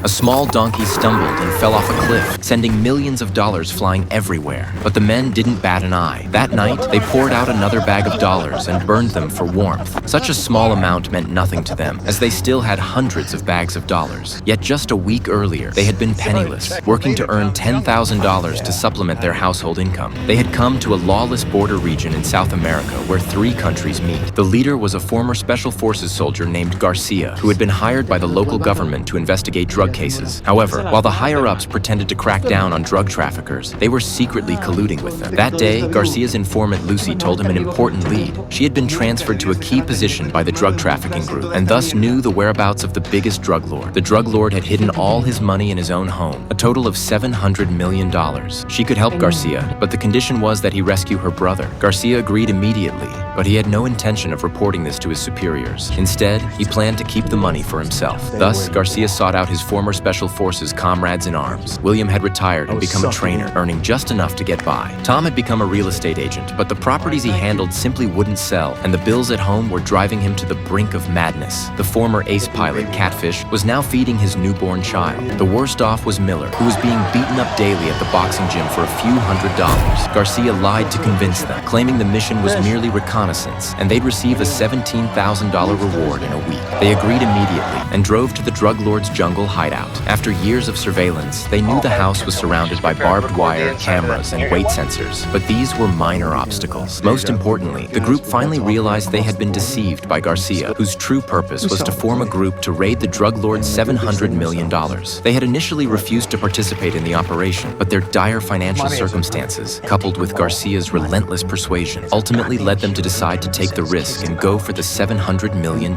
A small donkey stumbled and fell off a cliff, sending millions of dollars flying everywhere. But the men didn't bat an eye. That night, they poured out another bag of dollars and burned them for warmth. Such a small amount meant nothing to them, as they still had hundreds of bags of dollars. Yet just a week earlier, they had been penniless, working to earn $10,000 to supplement their household income. They had come to a lawless border region in South America where 3 countries meet. The leader was a former Special Forces soldier named Garcia, who had been hired by the local government to investigate drug cases. However, while the higher-ups pretended to crack down on drug traffickers, they were secretly colluding with them. That day, Garcia's informant Lucy told him an important lead. She had been transferred to a key position by the drug trafficking group, and thus knew the whereabouts of the biggest drug lord. The drug lord had hidden all his money in his own home, a total of $700 million. She could help Garcia, but the condition was that he rescue her brother. Garcia agreed immediately, but he had no intention of reporting this to his superiors. Instead, he planned to keep the money for himself. Thus, Garcia sought out his former Special Forces comrades in arms. William had retired and become a trainer, earning just enough to get by. Tom had become a real estate agent, but the properties he handled simply wouldn't sell, and the bills at home were driving him to the brink of madness. The former ace pilot, Catfish, was now feeding his newborn child. The worst off was Miller, who was being beaten up daily at the boxing gym for a few $100s. Garcia lied to convince them, claiming the mission was merely reconnaissance, and they'd receive a $17,000 reward in a week. They agreed immediately and drove to the drug lord's jungle hideout. After years of surveillance, they knew the house was surrounded by barbed wire, cameras, and weight sensors, but these were minor obstacles. Most importantly, the group finally realized they had been deceived by Garcia, whose true purpose was to form a group to raid the drug lord's $700 million. They had initially refused to participate in the operation, but their dire financial circumstances, coupled with Garcia's relentless persuasion, ultimately led them to decide to take the risk and go for the $700 million.